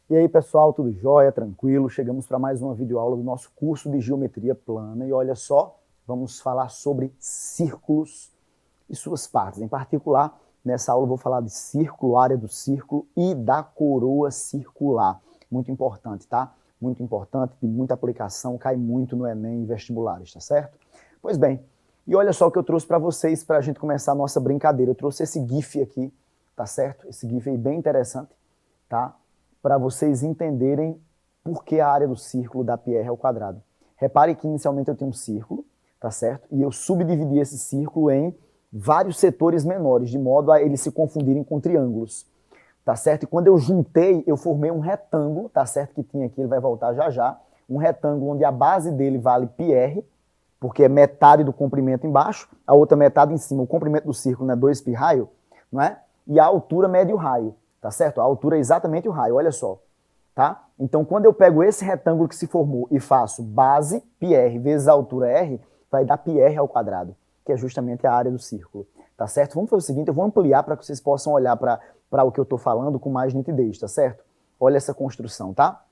E aí, pessoal, tudo jóia, tranquilo? Chegamos para mais uma videoaula do nosso curso de Geometria Plana. E olha só, vamos falar sobre círculos e suas partes. Em particular, nessa aula eu vou falar de círculo, área do círculo e da coroa circular. Muito importante, tá? Muito importante, de muita aplicação, cai muito no Enem e vestibulares, tá certo? Pois bem, e olha só o que eu trouxe para vocês para a gente começar a nossa brincadeira. Eu trouxe esse GIF aqui, tá certo? Esse GIF aí bem interessante, tá? Para vocês entenderem por que a área do círculo dá πr ao quadrado. Repare que inicialmente eu tenho um círculo, tá certo? E eu subdividi esse círculo em vários setores menores, de modo a eles se confundirem com triângulos, tá certo? E quando eu juntei, eu formei um retângulo, tá certo? Que tinha aqui, ele vai voltar já já, um retângulo onde a base dele vale πr, porque é metade do comprimento embaixo, a outra metade em cima. O comprimento do círculo é 2π raio, não é? E a altura mede o raio. Tá certo? A altura é exatamente o raio, olha só. Tá? Então, quando eu pego esse retângulo que se formou e faço base πr vezes a altura r, vai dar πr ao quadrado, que é justamente a área do círculo. Tá certo? Vamos fazer o seguinte, eu vou ampliar para que vocês possam olhar para o que eu estou falando com mais nitidez, tá certo? Olha essa construção, tá?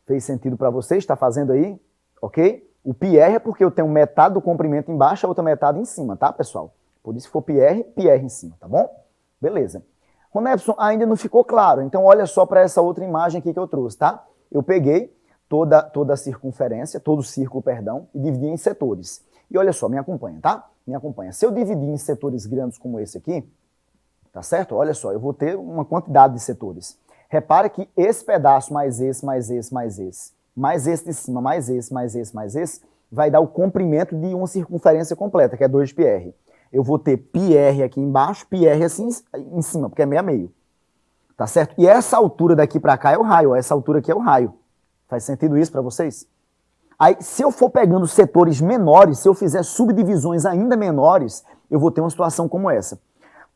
Fez sentido para vocês? Está fazendo aí? Ok? O πr é porque eu tenho metade do comprimento embaixo, a outra metade em cima, tá, pessoal? Por isso, se for πr, πr em cima, tá bom? Beleza. Ronefson, ainda não ficou claro, então olha só para essa outra imagem aqui que eu trouxe, tá? Eu peguei toda a circunferência, todo o círculo, perdão, e dividi em setores. E olha só, me acompanha, tá? Me acompanha. Se eu dividir em setores grandes como esse aqui, tá certo? Olha só, eu vou ter uma quantidade de setores. Repara que esse pedaço mais esse, mais esse, mais esse, mais esse de cima, mais esse, mais esse, mais esse, vai dar o comprimento de uma circunferência completa, que é 2πr. Eu vou ter πr aqui embaixo, πr assim em cima, porque é meio a meio. Tá certo? E essa altura daqui para cá é o raio, essa altura aqui é o raio. Faz sentido isso para vocês? Aí, se eu for pegando setores menores, se eu fizer subdivisões ainda menores, eu vou ter uma situação como essa.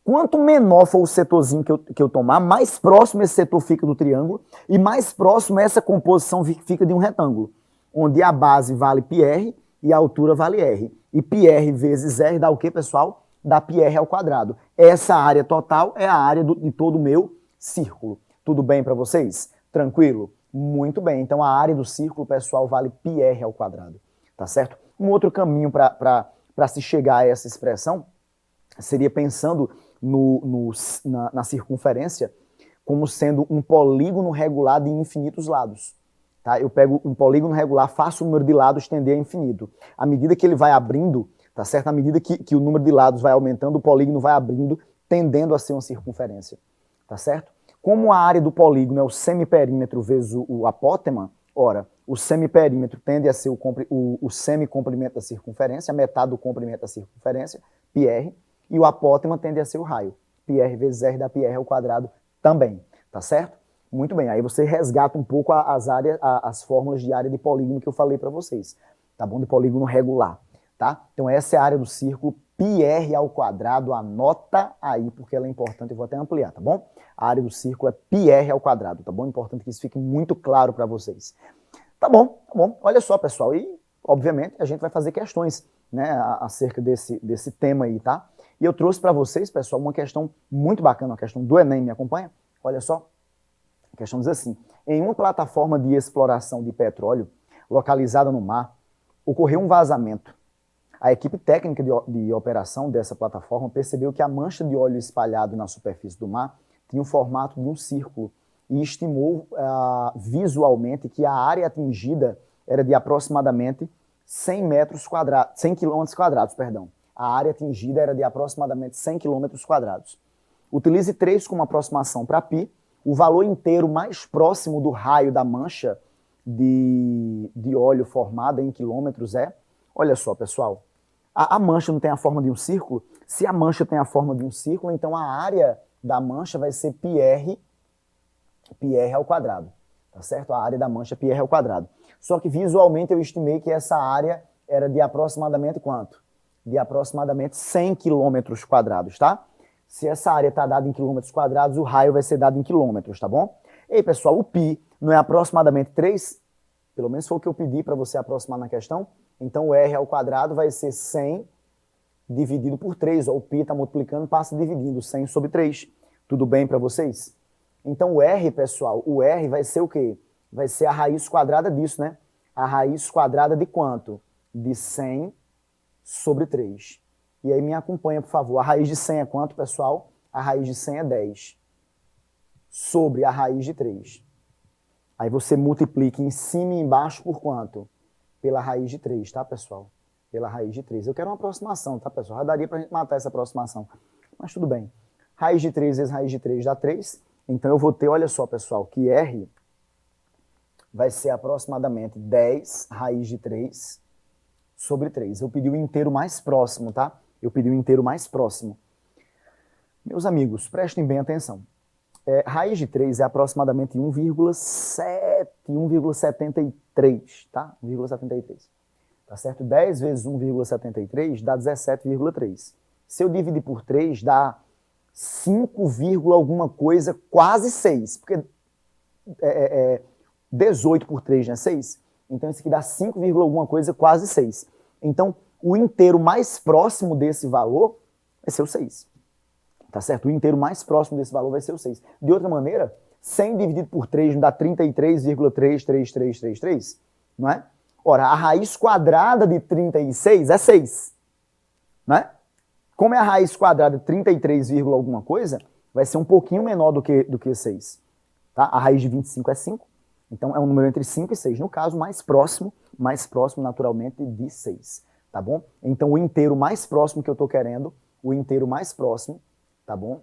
Quanto menor for o setorzinho que eu tomar, mais próximo esse setor fica do triângulo e mais próximo essa composição fica de um retângulo, onde a base vale πr e a altura vale r. E πr vezes r dá o quê, pessoal? Dá πr ao quadrado. Essa área total é a área de todo o meu círculo. Tudo bem para vocês? Tranquilo? Muito bem. Então, a área do círculo, pessoal, vale πr ao quadrado. Tá certo? Um outro caminho para se chegar a essa expressão seria pensando na circunferência como sendo um polígono regular de infinitos lados. Tá? Eu pego um polígono regular, faço o número de lados tender a infinito. À medida que ele vai abrindo, tá certo? À medida que o número de lados vai aumentando, o polígono vai abrindo, tendendo a ser uma circunferência. Tá certo? Como a área do polígono é o semiperímetro vezes o apótema, ora, o semiperímetro tende a ser o semicomprimento da circunferência, a metade do comprimento da circunferência, πr, e o apótema tende a ser o raio. πr vezes r dá πr ao quadrado também. Tá certo? Muito bem, aí você resgata um pouco as fórmulas de área de polígono que eu falei para vocês, tá bom? De polígono regular, tá? Então essa é a área do círculo, πr ao quadrado, anota aí, porque ela é importante, eu vou até ampliar, tá bom? A área do círculo é πr ao quadrado, tá bom? Importante que isso fique muito claro para vocês. Tá bom, olha só, pessoal, e obviamente a gente vai fazer questões, né, acerca desse tema aí, tá? E eu trouxe para vocês, pessoal, uma questão muito bacana, uma questão do Enem, me acompanha? Olha só. A questão diz assim, em uma plataforma de exploração de petróleo localizada no mar, ocorreu um vazamento. A equipe técnica de operação dessa plataforma percebeu que a mancha de óleo espalhado na superfície do mar tinha o formato de um círculo e estimou visualmente que a área atingida era de aproximadamente 100 km quadrados. A área atingida era de aproximadamente 100 km quadrados. Utilize 3 como aproximação para π. O valor inteiro mais próximo do raio da mancha de óleo formada em quilômetros é... Olha só, pessoal, a mancha não tem a forma de um círculo? Se a mancha tem a forma de um círculo, então a área da mancha vai ser πr ao quadrado, tá certo? A área da mancha é πr ao quadrado. Só que visualmente eu estimei que essa área era de aproximadamente quanto? De aproximadamente 100 quilômetros quadrados, tá? Se essa área está dada em quilômetros quadrados, o raio vai ser dado em quilômetros, tá bom? Ei, pessoal, o π não é aproximadamente 3? Pelo menos foi o que eu pedi para você aproximar na questão. Então, o r ao quadrado vai ser 100 dividido por 3. Ó, o π está multiplicando, passa dividindo 100 sobre 3. Tudo bem para vocês? Então o R, pessoal, o R vai ser o quê? Vai ser a raiz quadrada disso, né? A raiz quadrada de quanto? De 100 sobre 3. E aí me acompanha, por favor. A raiz de 100 é quanto, pessoal? A raiz de 100 é 10. Sobre a raiz de 3. Aí você multiplica em cima e embaixo por quanto? Pela raiz de 3, tá, pessoal? Pela raiz de 3. Eu quero uma aproximação, tá, pessoal? Já daria pra gente matar essa aproximação. Mas tudo bem. Raiz de 3 vezes raiz de 3 dá 3. Então eu vou ter, olha só, pessoal, que R vai ser aproximadamente 10 raiz de 3 sobre 3. Eu pedi o inteiro mais próximo, tá? Eu pedi o inteiro mais próximo. Meus amigos, prestem bem atenção. Raiz de 3 é aproximadamente 1,73, tá? 1,73. Tá certo? 10 vezes 1,73 dá 17,3. Se eu dividir por 3, dá 5, alguma coisa, quase 6. Porque 18 por 3 não é 6? Então isso aqui dá 5, alguma coisa, quase 6. Então o inteiro mais próximo desse valor vai ser o 6. Tá certo? O inteiro mais próximo desse valor vai ser o 6. De outra maneira, 100 dividido por 3 não dá 33,33333, não é? Ora, a raiz quadrada de 36 é 6, não é? Como é a raiz quadrada de 33, alguma coisa, vai ser um pouquinho menor do que 6. Tá? A raiz de 25 é 5, então é um número entre 5 e 6. No caso, mais próximo naturalmente de 6, tá bom? Então o inteiro mais próximo que eu estou querendo, o inteiro mais próximo, tá bom?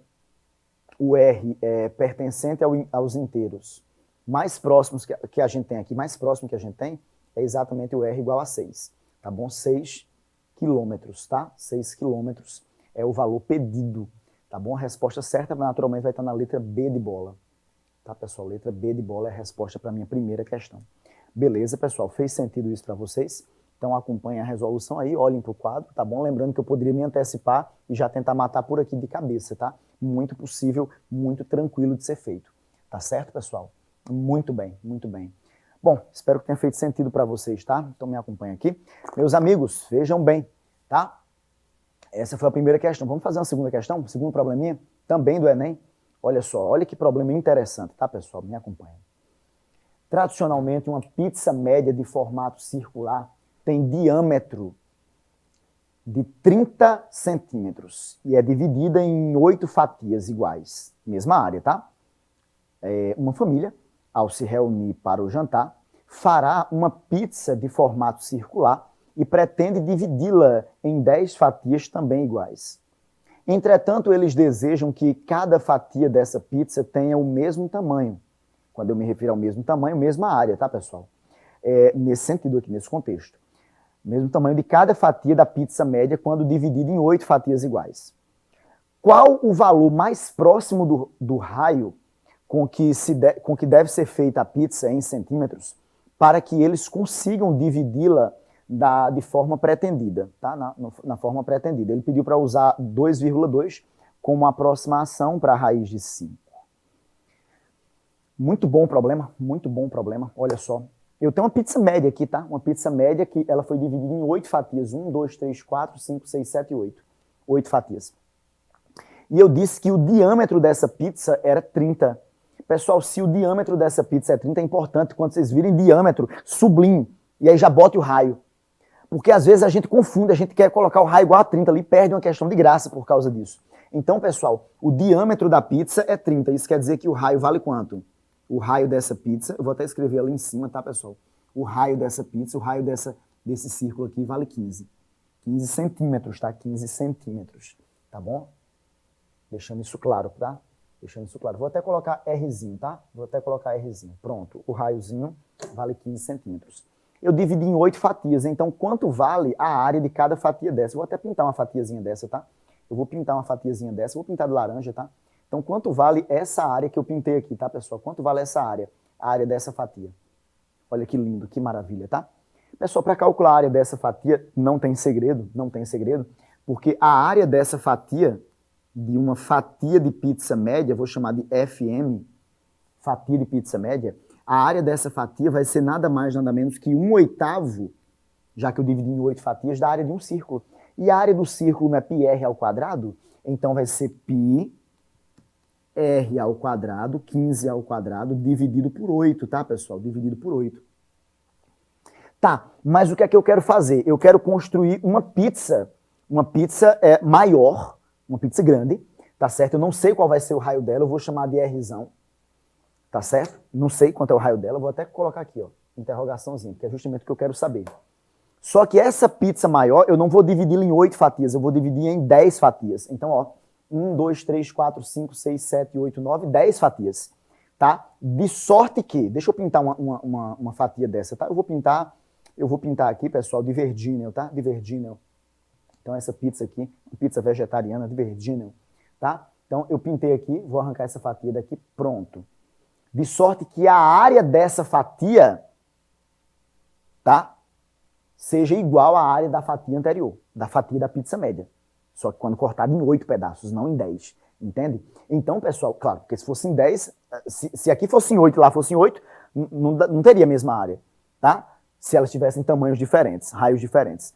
O R é pertencente aos inteiros mais próximos que a gente tem aqui, mais próximo que a gente tem, é exatamente o R igual a 6, tá bom? 6 quilômetros, tá? 6 quilômetros é o valor pedido, tá bom? A resposta certa naturalmente vai estar na letra B de bola, tá, pessoal? Letra B de bola é a resposta para a minha primeira questão. Beleza, pessoal? Fez sentido isso para vocês? Então acompanhem a resolução aí, olhem para o quadro, tá bom? Lembrando que eu poderia me antecipar e já tentar matar por aqui de cabeça, tá? Muito possível, muito tranquilo de ser feito. Tá certo, pessoal? Muito bem, muito bem. Bom, espero que tenha feito sentido para vocês, tá? Então me acompanhem aqui. Meus amigos, vejam bem, tá? Essa foi a primeira questão. Vamos fazer uma segunda questão? Segundo probleminha, também do Enem. Olha só, olha que problema interessante, tá, pessoal? Me acompanhem. Tradicionalmente, uma pizza média de formato circular tem diâmetro de 30 centímetros e é dividida em 8 fatias iguais. Mesma área, tá? Uma família, ao se reunir para o jantar, fará uma pizza de formato circular e pretende dividi-la em 10 fatias também iguais. Entretanto, eles desejam que cada fatia dessa pizza tenha o mesmo tamanho. Quando eu me refiro ao mesmo tamanho, mesma área, tá, pessoal? Nesse sentido aqui, nesse contexto. Mesmo tamanho de cada fatia da pizza média quando dividida em 8 fatias iguais. Qual o valor mais próximo do raio com que deve ser feita a pizza em centímetros para que eles consigam dividi-la de forma pretendida, tá? Na forma pretendida. Ele pediu para usar 2,2 como aproximação para a raiz de 5. Muito bom problema, olha só. Eu tenho uma pizza média aqui, tá? Uma pizza média que ela foi dividida em 8 fatias. 1, 2, 3, 4, 5, 6, 7 e 8. 8 fatias. E eu disse que o diâmetro dessa pizza era 30. Pessoal, se o diâmetro dessa pizza é 30, é importante quando vocês virem diâmetro, sublinhe. E aí já bote o raio. Porque às vezes a gente confunde, a gente quer colocar o raio igual a 30 ali, perde uma questão de graça por causa disso. Então, pessoal, o diâmetro da pizza é 30. Isso quer dizer que o raio vale quanto? O raio dessa pizza, eu vou até escrever ali em cima, tá, pessoal? O raio dessa pizza, o raio desse círculo aqui vale 15. 15 centímetros, tá? 15 centímetros, tá bom? Deixando isso claro, tá? Deixando isso claro. Vou até colocar Rzinho, tá? Vou até colocar Rzinho. Pronto, o raiozinho vale 15 centímetros. Eu dividi em 8 fatias, então quanto vale a área de cada fatia dessa? Eu vou até pintar uma fatiazinha dessa, tá? Eu vou pintar uma fatiazinha dessa, vou pintar de laranja, tá? Então, quanto vale essa área que eu pintei aqui, tá, pessoal? Quanto vale essa área? A área dessa fatia. Olha que lindo, que maravilha, tá? Pessoal, para calcular a área dessa fatia, não tem segredo, porque a área dessa fatia, de uma fatia de pizza média, vou chamar de FM, fatia de pizza média, a área dessa fatia vai ser nada mais, nada menos que 1/8, já que eu dividi em 8 fatias, da área de um círculo. E a área do círculo não é πr ao quadrado? Então vai ser πr R ao quadrado, 15 ao quadrado, dividido por 8, tá, pessoal? Dividido por 8. Tá, mas o que é que eu quero fazer? Eu quero construir uma pizza maior, uma pizza grande, tá certo? Eu não sei qual vai ser o raio dela, eu vou chamar de Rzão, tá certo? Não sei quanto é o raio dela, eu vou até colocar aqui, ó, interrogaçãozinha, que é justamente o que eu quero saber. Só que essa pizza maior, eu não vou dividi-la em 8 fatias, eu vou dividir em 10 fatias. Então, ó, 1, 2, 3, 4, 5, 6, 7, 8, 9, 10 fatias, tá? De sorte que, deixa eu pintar uma fatia dessa, tá? Eu vou pintar aqui, pessoal, de verdinho, tá? De verdinho. Então, essa pizza aqui, pizza vegetariana de verdinho, tá? Então, eu pintei aqui, vou arrancar essa fatia daqui, pronto. De sorte que a área dessa fatia, tá? Seja igual à área da fatia anterior, da fatia da pizza média. Só que quando cortado em 8 pedaços, não em 10. Entende? Então, pessoal, claro, porque se fosse em 10, se aqui fosse em 8 e lá fosse em 8, não teria a mesma área, tá? Se elas tivessem tamanhos diferentes, raios diferentes,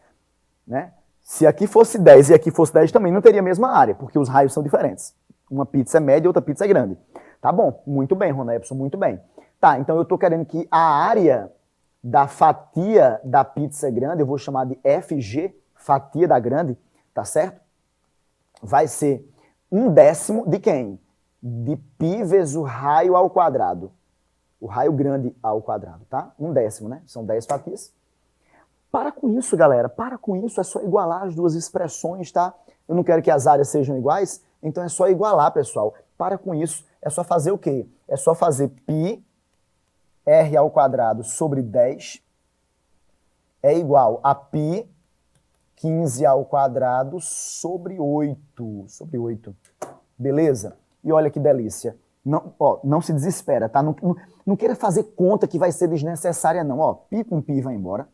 né? Se aqui fosse 10 e aqui fosse 10 também não teria a mesma área, porque os raios são diferentes. Uma pizza é média e outra pizza é grande. Tá bom, muito bem, Ronepson, muito bem. Tá, então eu estou querendo que a área da fatia da pizza grande, eu vou chamar de FG, fatia da grande, tá certo? Vai ser 1/10 de quem? De π vezes o raio ao quadrado. O raio grande ao quadrado, tá? 1/10, né? São 10 fatias. Para com isso, galera. Para com isso. É só igualar as duas expressões, tá? Eu não quero que as áreas sejam iguais, então é só igualar, pessoal. Para com isso. É só fazer o quê? É só fazer π r ao quadrado sobre 10 é igual a π 15 ao quadrado sobre 8. Sobre 8. Beleza? E olha que delícia. Não, ó, não se desespera, tá? Não queira fazer conta que vai ser desnecessária, não. Ó, π com π vai embora.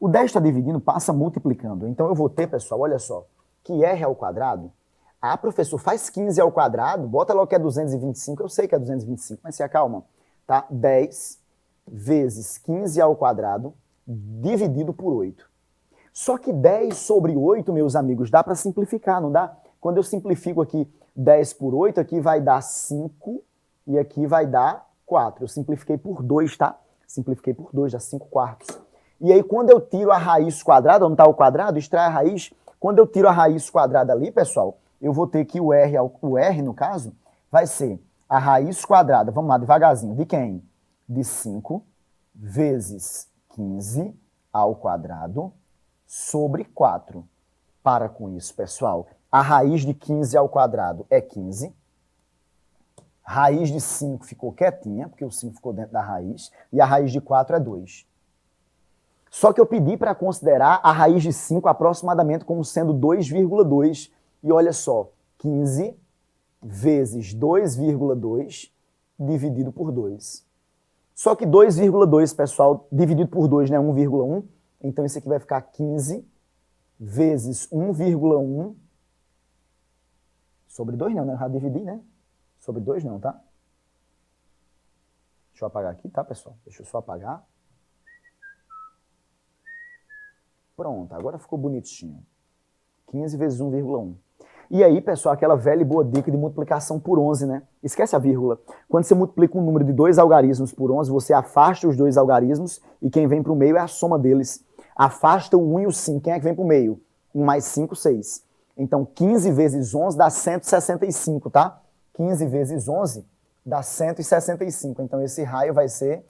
O 10 está dividindo, passa multiplicando. Então eu vou ter, pessoal, olha só, que r ao quadrado. Ah, professor, faz 15 ao quadrado, bota logo que é 225. Eu sei que é 225, mas se acalma. Tá? 10 vezes 15 ao quadrado dividido por 8. Só que 10 sobre 8, meus amigos, dá para simplificar, não dá? Quando eu simplifico aqui 10 por 8, aqui vai dar 5 e aqui vai dar 4. Eu simplifiquei por 2, tá? Simplifiquei por 2, dá 5 quartos. E aí, quando eu tiro a raiz quadrada, onde está o quadrado, extrai a raiz. Quando eu tiro a raiz quadrada ali, pessoal, eu vou ter que o R, no caso, vai ser a raiz quadrada, vamos lá, devagarzinho, de quem? De 5 vezes 15 ao quadrado sobre 4. Para com isso, pessoal. A raiz de 15 ao quadrado é 15. Raiz de 5 ficou quietinha, porque o 5 ficou dentro da raiz. E a raiz de 4 é 2. Só que eu pedi para considerar a raiz de 5 aproximadamente como sendo 2,2. E olha só, 15 vezes 2,2 dividido por 2. Só que 2,2, pessoal, dividido por 2, né? 1,1. Então, isso aqui vai ficar 15 vezes 1,1 sobre 2 não, né? Eu já dividi, né? Sobre 2 não, tá? Deixa eu apagar aqui, tá, pessoal? Deixa eu só apagar. Pronto, agora ficou bonitinho. 15 vezes 1,1. E aí, pessoal, aquela velha e boa dica de multiplicação por 11, né? Esquece a vírgula. Quando você multiplica um número de 2 algarismos por 11, você afasta os 2 algarismos e quem vem para o meio é a soma deles. Afasta o 1 e o 5. Quem é que vem para o meio? 1 mais 5, 6. Então, 15 vezes 11 dá 165, tá? 15 vezes 11 dá 165. Então, esse raio vai ser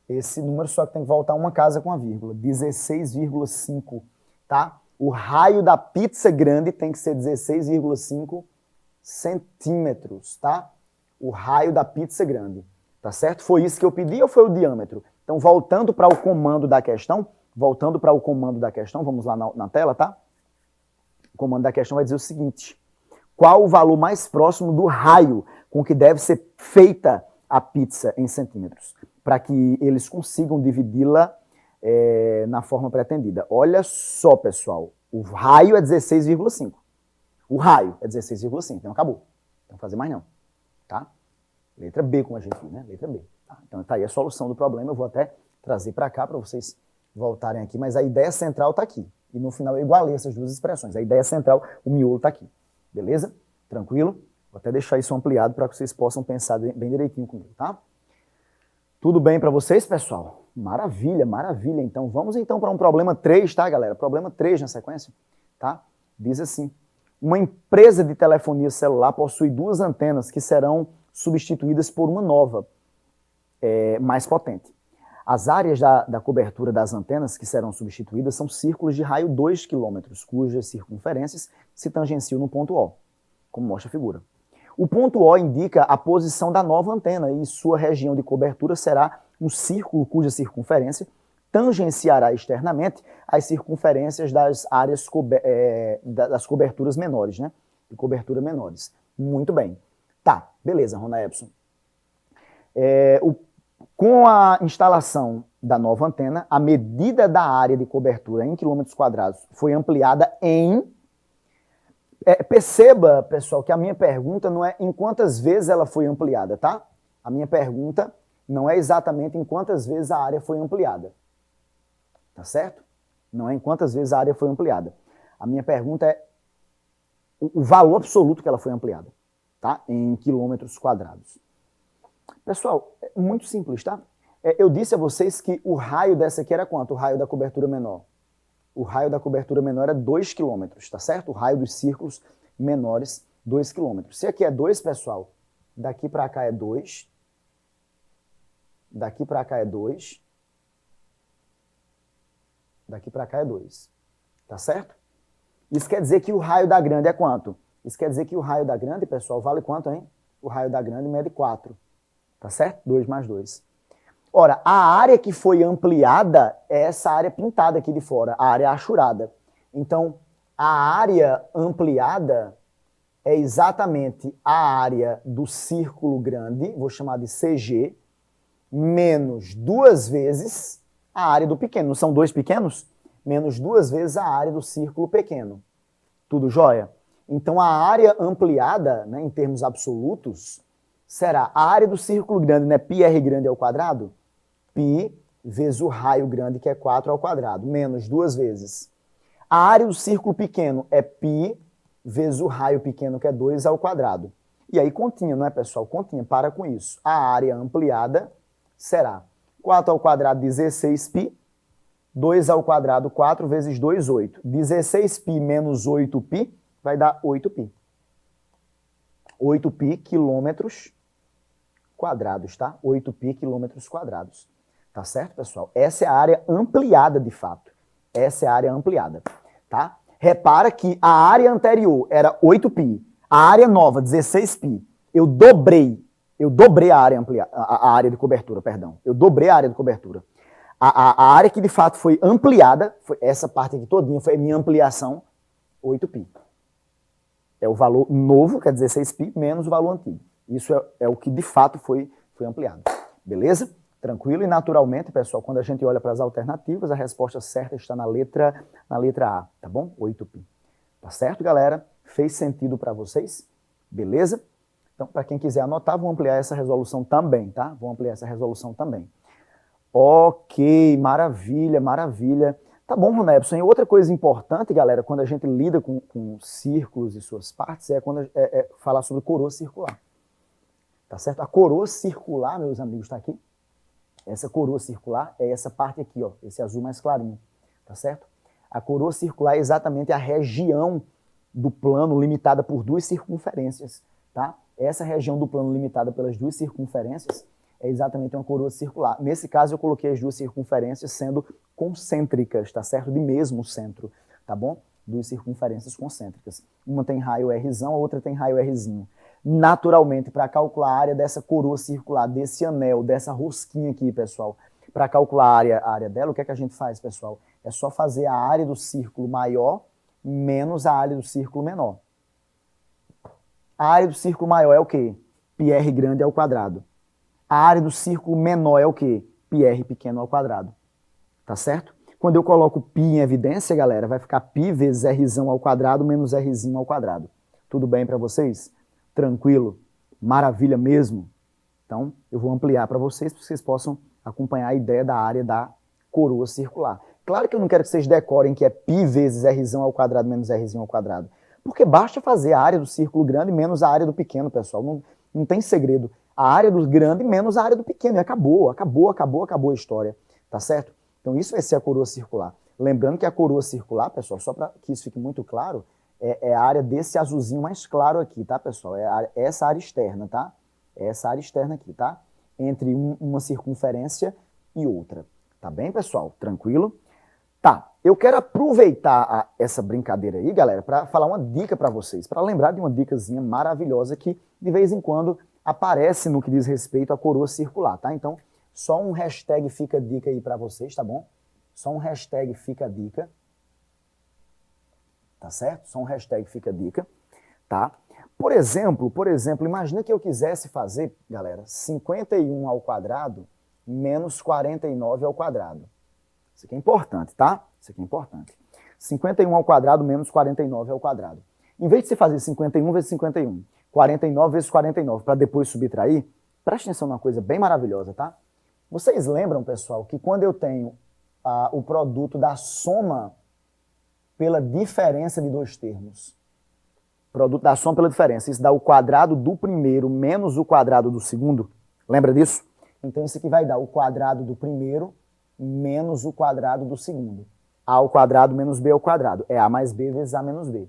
esse número, só que tem que voltar uma casa com a vírgula. 16,5, tá? O raio da pizza grande tem que ser 16,5 centímetros, tá? O raio da pizza grande, tá certo? Foi isso que eu pedi ou foi o diâmetro? Então, voltando para o comando da questão, vamos lá na tela, tá? O comando da questão vai dizer o seguinte: qual o valor mais próximo do raio com que deve ser feita a pizza em centímetros? Para que eles consigam dividi-la na forma pretendida. Olha só, pessoal, o raio é 16,5. O raio é 16,5, então acabou. Não vou fazer mais não, tá? Letra B, como a gente viu, né? Letra B. Tá? Então tá aí a solução do problema, eu vou até trazer para cá para vocês voltarem aqui, mas a ideia central tá aqui. E no final eu igualei essas duas expressões. A ideia central, o miolo tá aqui. Beleza? Tranquilo? Vou até deixar isso ampliado para que vocês possam pensar bem direitinho comigo, tá? Tudo bem para vocês, pessoal? Maravilha, maravilha. Então, vamos então para um problema 3, tá, galera? Problema 3 na sequência, tá? Diz assim: uma empresa de telefonia celular possui 2 antenas que serão substituídas por uma nova, mais potente. As áreas da cobertura das antenas que serão substituídas são círculos de raio 2 km, cujas circunferências se tangenciam no ponto O, como mostra a figura. O ponto O indica a posição da nova antena e sua região de cobertura será um círculo cuja circunferência tangenciará externamente as circunferências das áreas das coberturas menores, né? De cobertura menores. Muito bem. Tá, beleza, Rona Epson. Com a instalação da nova antena, a medida da área de cobertura em quilômetros quadrados foi ampliada em... perceba, pessoal, que a minha pergunta não é em quantas vezes ela foi ampliada, tá? A minha pergunta não é exatamente em quantas vezes a área foi ampliada. Tá certo? Não é em quantas vezes a área foi ampliada. A minha pergunta é o valor absoluto que ela foi ampliada, tá? Em quilômetros quadrados. Pessoal, é muito simples, tá? Eu disse a vocês que o raio dessa aqui era quanto? O raio da cobertura menor. O raio da cobertura menor é 2 km, tá certo? O raio dos círculos menores, 2 km. Se aqui é 2, pessoal, daqui para cá é 2. Daqui para cá é 2. Daqui para cá é 2. Tá certo? Isso quer dizer que o raio da grande é quanto? Isso quer dizer que o raio da grande, pessoal, vale quanto, hein? O raio da grande mede 4. Tá certo? 2 mais 2. Ora, a área que foi ampliada é essa área pintada aqui de fora, a área achurada. Então, a área ampliada é exatamente a área do círculo grande, vou chamar de CG, menos 2 vezes a área do pequeno. Não são 2 pequenos? Menos 2 vezes a área do círculo pequeno. Tudo jóia? Então, a área ampliada, né, em termos absolutos, será a área do círculo grande, né, πr grande ao quadrado, π vezes o raio grande, que é 4 ao quadrado, menos 2 vezes. A área do círculo pequeno é π vezes o raio pequeno, que é 2 ao quadrado. E aí continha, não é, pessoal? Continha, para com isso. A área ampliada será 4 ao quadrado, 16π, 2 ao quadrado, 4 vezes 2, 8. 16π menos 8π vai dar 8π. 8π quilômetros quadrados, tá? 8π quilômetros quadrados. Tá certo, pessoal? Essa é a área ampliada, de fato. Essa é a área ampliada, tá? Repara que a área anterior era 8π, a área nova, 16π. Eu dobrei a área a área de cobertura, perdão. Eu dobrei a área de cobertura. A área que, de fato, foi ampliada, foi essa parte aqui todinha, foi a minha ampliação, 8π. É o valor novo, que é 16π, menos o valor antigo. Isso é o que, de fato, foi ampliado. Beleza? Tranquilo? E, naturalmente, pessoal, quando a gente olha para as alternativas, a resposta certa está na letra A, tá bom? 8π. Tá certo, galera? Fez sentido para vocês? Beleza? Então, para quem quiser anotar, vou ampliar essa resolução também, tá? Vou ampliar essa resolução também. Ok, maravilha, maravilha. Tá bom, Rona Epson. E outra coisa importante, galera, quando a gente lida com círculos e suas partes, é falar sobre coroa circular. Tá certo? A coroa circular, meus amigos, está aqui. Essa coroa circular é essa parte aqui, ó, esse azul mais clarinho. Tá certo? A coroa circular é exatamente a região do plano limitada por 2 circunferências, tá? Essa região do plano limitada pelas 2 circunferências é exatamente uma coroa circular. Nesse caso, eu coloquei as 2 circunferências sendo concêntricas, tá certo? De mesmo centro, tá bom? 2 circunferências concêntricas. Uma tem raio Rzão, a outra tem raio Rzinho. Naturalmente, para calcular a área dessa coroa circular, desse anel, dessa rosquinha aqui, pessoal, para calcular a área dela, o que é que a gente faz, pessoal? É só fazer a área do círculo maior menos a área do círculo menor. A área do círculo maior é o quê? πr grande ao quadrado. A área do círculo menor é o quê? πr pequeno ao quadrado. Tá certo? Quando eu coloco π em evidência, galera, vai ficar π vezes Rzão ao quadrado menos Rzinho ao quadrado. Tudo bem para vocês? Tranquilo? Maravilha mesmo? Então, eu vou ampliar para vocês possam acompanhar a ideia da área da coroa circular. Claro que eu não quero que vocês decorem que é π vezes Rzão ao quadrado menos Rzinho ao quadrado, Porque basta fazer a área do círculo grande menos a área do pequeno, pessoal. Não tem segredo. A área do grande menos a área do pequeno. E acabou a história. Tá certo? Então isso vai ser a coroa circular. Lembrando que a coroa circular, pessoal, só para que isso fique muito claro, é a área desse azulzinho mais claro aqui, tá, pessoal? Essa área externa, tá? Essa área externa aqui, tá? Entre uma circunferência e outra. Tá bem, pessoal? Tranquilo? Tá, eu quero aproveitar essa brincadeira aí, galera, para falar uma dica para vocês, para lembrar de uma dicasinha maravilhosa que de vez em quando aparece no que diz respeito à coroa circular, tá? Então, só um hashtag fica dica aí para vocês, tá bom? Só um hashtag fica dica, tá certo? Só um hashtag fica dica, tá? Por exemplo, imagina que eu quisesse fazer, galera, 51 ao quadrado menos 49 ao quadrado. Isso aqui é importante, tá? Isso aqui é importante. 51 ao quadrado menos 49 ao quadrado. Em vez de você fazer 51 vezes 51, 49 vezes 49, para depois subtrair, preste atenção numa coisa bem maravilhosa, tá? Vocês lembram, pessoal, que quando eu tenho o produto da soma pela diferença de dois termos, produto da soma pela diferença, isso dá o quadrado do primeiro menos o quadrado do segundo, lembra disso? Então isso aqui vai dar o quadrado do primeiro menos o quadrado do segundo. A ao quadrado menos b ao quadrado. É a mais b vezes a menos b.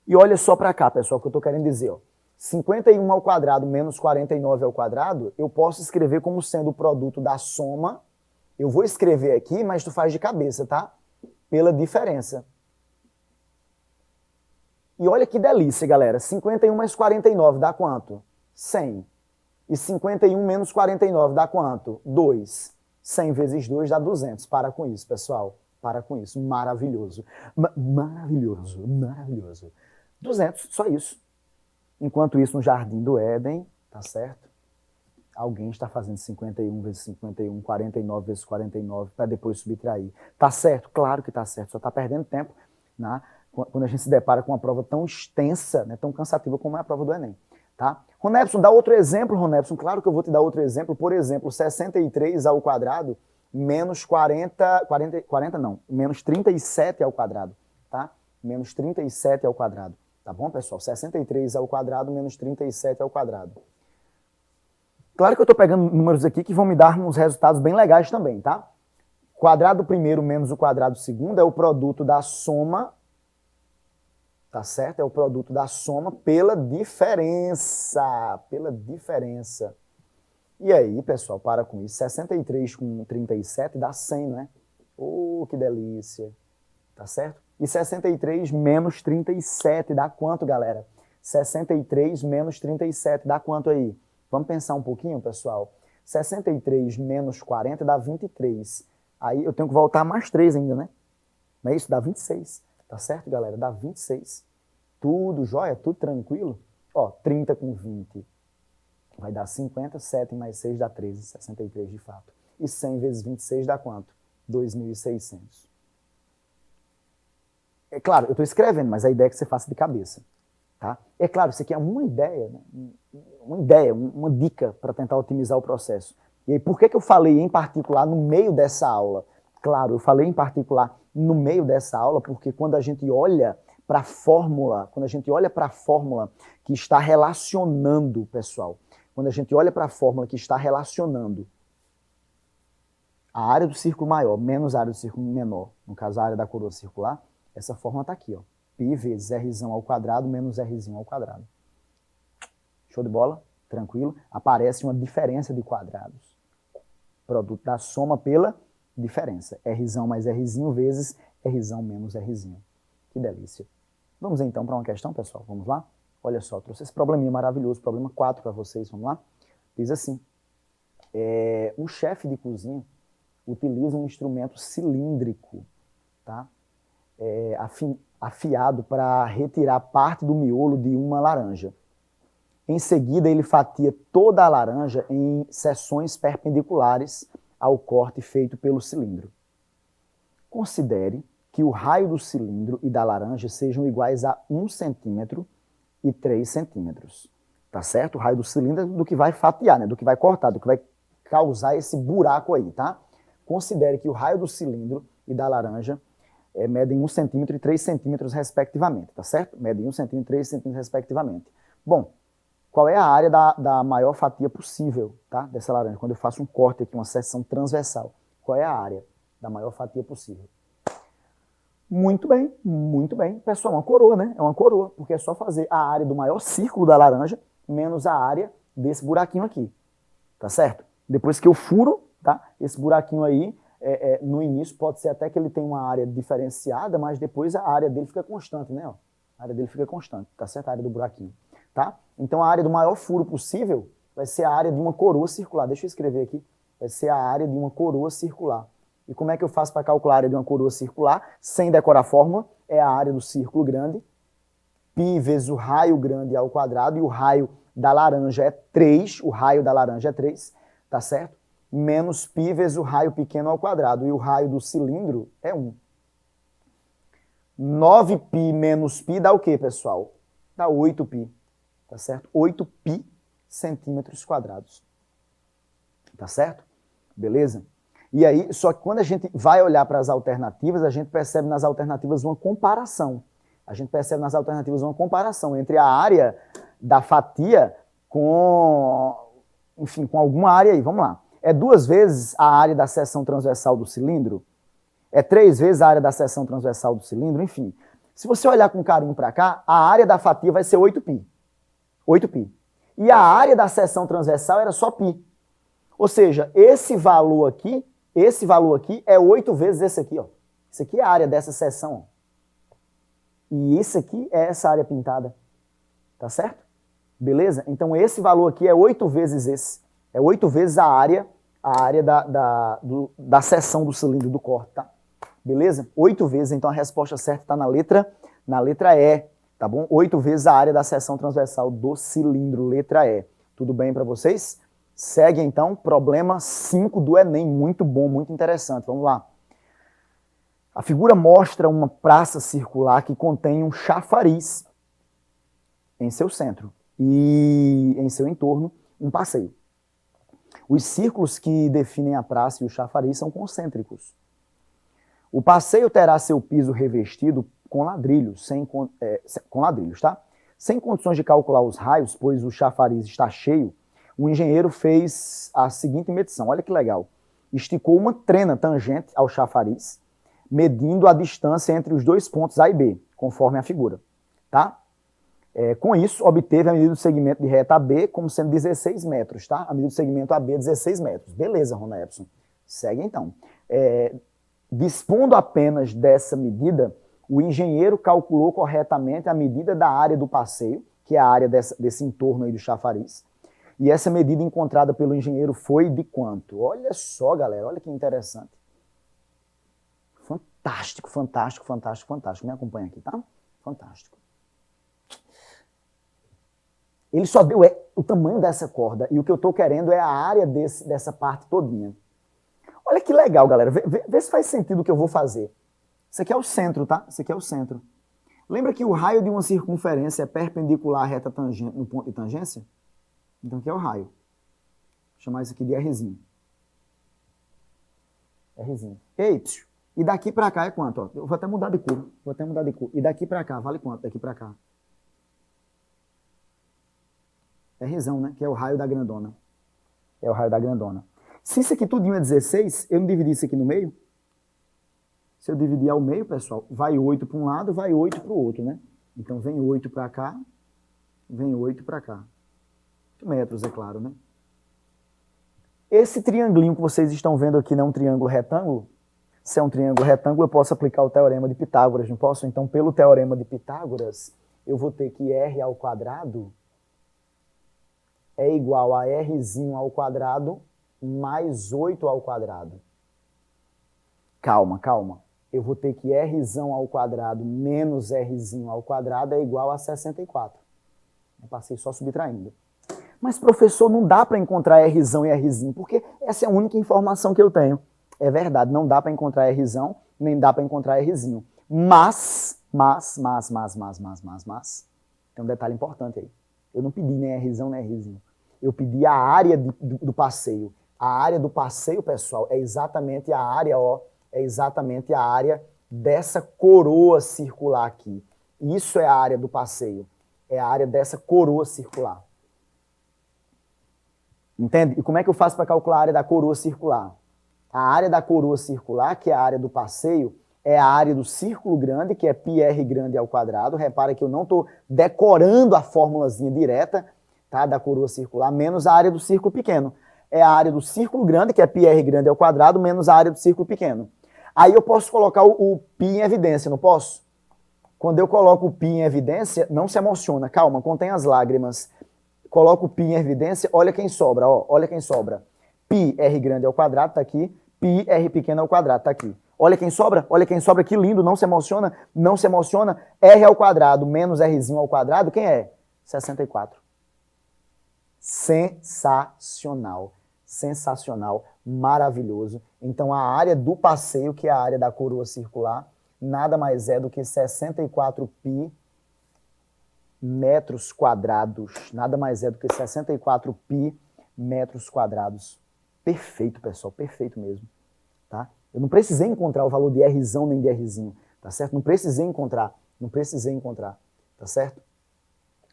E olha só para cá, pessoal, o que eu estou querendo dizer. Ó. 51 ao quadrado menos 49 ao quadrado, eu posso escrever como sendo o produto da soma. Eu vou escrever aqui, mas tu faz de cabeça, tá? Pela diferença. E olha que delícia, galera. 51 mais 49 dá quanto? 100. E 51 menos 49 dá quanto? 2. 100 vezes 2 dá 200. Para com isso, pessoal. Para com isso. Maravilhoso. Maravilhoso. 200, só isso. Enquanto isso, no Jardim do Éden, tá certo? Alguém está fazendo 51 vezes 51, 49 vezes 49, para depois subtrair. Tá certo? Claro que tá certo. Só tá perdendo tempo, né? Quando a gente se depara com uma prova tão extensa, né, tão cansativa como é a prova do Enem. Tá? Ronepson, dá outro exemplo, Ronepson. Claro que eu vou te dar outro exemplo. Por exemplo, 63 ao quadrado menos 40 não, menos 37 ao quadrado, tá? Menos 37 ao quadrado, tá bom, pessoal? 63 ao quadrado menos 37 ao quadrado. Claro que eu estou pegando números aqui que vão me dar uns resultados bem legais também, tá? Quadrado primeiro menos o quadrado segundo é o produto da soma, tá certo? É o produto da soma pela diferença. Pela diferença. E aí, pessoal, para com isso. 63 com 37 dá 100, né? Oh, que delícia. Tá certo? E 63 menos 37 dá quanto, galera? 63 menos 37 dá quanto aí? Vamos pensar um pouquinho, pessoal? 63 menos 40 dá 23. Aí eu tenho que voltar mais 3 ainda, né? Não é isso? Dá 26. Tá certo, galera? Dá 26. Tudo jóia? Tudo tranquilo? Ó, 30 com 20 vai dar 50, 7 mais 6 dá 13, 63 de fato. E 100 vezes 26 dá quanto? 2.600. É claro, eu estou escrevendo, mas a ideia é que você faça de cabeça. Tá? É claro, isso aqui é uma ideia, né? Uma dica para tentar otimizar o processo. E aí, por que eu falei em particular no meio dessa aula? Claro, eu falei em particular no meio dessa aula porque quando a gente olha para a fórmula, que está relacionando, pessoal, quando a gente olha para a fórmula que está relacionando a área do círculo maior menos a área do círculo menor, no caso a área da coroa circular, essa fórmula está aqui, ó. Π vezes R ao quadrado menos R ao quadrado. Show de bola? Tranquilo? Aparece uma diferença de quadrados. Produto da soma pela diferença. R mais R vezes R menos R. Que delícia. Vamos então para uma questão, pessoal? Vamos lá? Olha só, trouxe esse probleminha maravilhoso, problema 4 para vocês, vamos lá? Diz assim, um chefe de cozinha utiliza um instrumento cilíndrico, tá? Afiado para retirar parte do miolo de uma laranja. Em seguida, ele fatia toda a laranja em seções perpendiculares ao corte feito pelo cilindro. Considere que o raio do cilindro e da laranja sejam iguais a 1 centímetro e 3 centímetros. Tá certo? O raio do cilindro é do que vai fatiar, né? Do que vai cortar, do que vai causar esse buraco aí, tá? Considere que o raio do cilindro e da laranja medem 1 centímetro e 3 centímetros respectivamente, tá certo? Medem 1 centímetro e 3 centímetros respectivamente. Bom, qual é a área da maior fatia possível, tá? Dessa laranja? Quando eu faço um corte aqui, uma seção transversal, qual é a área da maior fatia possível? Muito bem. Pessoal, uma coroa, né? É uma coroa, porque é só fazer a área do maior círculo da laranja menos a área desse buraquinho aqui, tá certo? Depois que eu furo, tá? Esse buraquinho aí, no início pode ser até que ele tenha uma área diferenciada, mas depois a área dele fica constante, né? Ó, a área dele fica constante, tá certo? A área do buraquinho, tá? Então a área do maior furo possível vai ser a área de uma coroa circular. Deixa eu escrever aqui. Vai ser a área de uma coroa circular. E como é que eu faço para calcular a área de uma coroa circular? Sem decorar a fórmula, é a área do círculo grande, π vezes o raio grande ao quadrado, e o raio da laranja é 3, o raio da laranja é 3, tá certo? Menos π vezes o raio pequeno ao quadrado, e o raio do cilindro é 1. 9π menos π dá o quê, pessoal? Dá 8π, tá certo? 8π centímetros quadrados, tá certo? Beleza? E aí, só que quando a gente vai olhar para as alternativas, a gente percebe nas alternativas uma comparação. A gente percebe nas alternativas uma comparação entre a área da fatia com, enfim, com alguma área aí. Vamos lá. É 2 vezes a área da seção transversal do cilindro? É 3 vezes a área da seção transversal do cilindro? Enfim. Se você olhar com carinho para cá, a área da fatia vai ser 8π. 8π. E a área da seção transversal era só π. Ou seja, esse valor aqui é 8 vezes esse aqui, ó. Isso aqui é a área dessa seção, ó. E isso aqui é essa área pintada. Tá certo? Beleza? Então esse valor aqui é 8 vezes esse. É 8 vezes a área da seção do cilindro do corte, tá? Beleza? 8 vezes, então a resposta certa está na letra E, tá bom? 8 vezes a área da seção transversal do cilindro, letra E. Tudo bem para vocês? Segue então, problema 5 do Enem, muito bom, muito interessante. Vamos lá. A figura mostra uma praça circular que contém um chafariz em seu centro e em seu entorno um passeio. Os círculos que definem a praça e o chafariz são concêntricos. O passeio terá seu piso revestido com ladrilhos, com ladrilhos, tá? Sem condições de calcular os raios, pois o chafariz está cheio, o engenheiro fez a seguinte medição. Olha que legal. Esticou uma trena tangente ao chafariz, medindo a distância entre os dois pontos A e B, conforme a figura. Tá? Com isso, obteve a medida do segmento de reta AB como sendo 16 metros. Tá? A medida do segmento AB é 16 metros. Beleza, Rona Epson. Segue então. Dispondo apenas dessa medida, o engenheiro calculou corretamente a medida da área do passeio, que é a área desse entorno aí do chafariz. E essa medida encontrada pelo engenheiro foi de quanto? Olha só, galera, olha que interessante. Fantástico, fantástico, fantástico, fantástico. Me acompanha aqui, tá? Fantástico. Ele só deu o tamanho dessa corda e o que eu estou querendo é a área dessa parte todinha. Olha que legal, galera. Vê se faz sentido o que eu vou fazer. Isso aqui é o centro, tá? Isso aqui é o centro. Lembra que o raio de uma circunferência é perpendicular à reta tangente no ponto de tangência? Então aqui é o raio. Vou chamar isso aqui de Rzinho. Rzinho. Ei, e daqui para cá é quanto? Ó, eu vou até mudar de cor. E daqui para cá, vale quanto? Daqui para cá. Rzão, né? Que é o raio da grandona. É o raio da grandona. Se isso aqui tudinho é 16, eu não dividi isso aqui no meio? Se eu dividir ao meio, pessoal, vai 8 para um lado, vai 8 para o outro, né? Então vem 8 para cá, vem 8 para cá. Metros, é claro, né? Esse triangulinho que vocês estão vendo aqui não é um triângulo retângulo? Se é um triângulo retângulo, eu posso aplicar o teorema de Pitágoras, não posso? Então, pelo teorema de Pitágoras, eu vou ter que R ao quadrado é igual a Rzinho ao quadrado mais 8 ao quadrado. Calma, calma. Eu vou ter que Rzão ao quadrado menos Rzinho ao quadrado é igual a 64. Eu passei só subtraindo. Mas, professor, não dá para encontrar Rzão e Rzinho, porque essa é a única informação que eu tenho. É verdade, não dá para encontrar Rzão, nem dá para encontrar Rzinho. Mas, tem um detalhe importante aí. Eu não pedi nem Rzão, nem Rzinho. Eu pedi a área do passeio. A área do passeio, pessoal, é exatamente a área, ó, é exatamente a área dessa coroa circular aqui. Isso é a área do passeio. É a área dessa coroa circular. Entende? E como é que eu faço para calcular a área da coroa circular? A área da coroa circular, que é a área do passeio, é a área do círculo grande, que é πr grande ao quadrado. Repara que eu não estou decorando a formulazinha direta, tá, da coroa circular, menos a área do círculo pequeno. É a área do círculo grande, que é πr grande ao quadrado, menos a área do círculo pequeno. Aí eu posso colocar o π em evidência, não posso? Quando eu coloco o π em evidência, não se emociona, calma, contém as lágrimas. Coloco o π em evidência, olha quem sobra, ó, olha quem sobra. πr grande ao quadrado, tá aqui, πr pequeno ao quadrado, tá aqui. Olha quem sobra, que lindo, não se emociona, não se emociona. R ao quadrado menos Rzinho ao quadrado, quem é? 64. Sensacional, sensacional, maravilhoso. Então a área do passeio, que é a área da coroa circular, nada mais é do que 64π metros quadrados. Nada mais é do que 64π metros quadrados. Perfeito, pessoal, perfeito mesmo. Tá? Eu não precisei encontrar o valor de Rzão nem de Rzinho, tá certo? Não precisei encontrar, tá certo?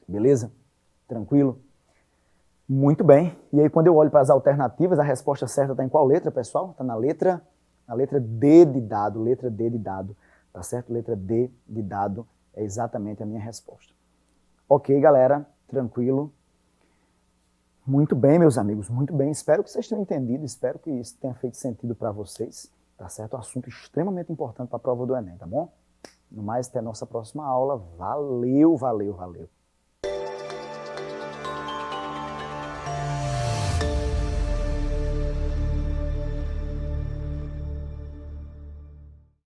Beleza? Tranquilo? Muito bem. E aí, quando eu olho para as alternativas, a resposta certa está em qual letra, pessoal? Está na letra D de dado, letra D de dado, tá certo? Letra D de dado é exatamente a minha resposta. Ok, galera, tranquilo. Muito bem, meus amigos, muito bem. Espero que vocês tenham entendido, espero que isso tenha feito sentido para vocês, tá certo? Um assunto extremamente importante para a prova do Enem, tá bom? No mais, até a nossa próxima aula. Valeu, valeu, valeu.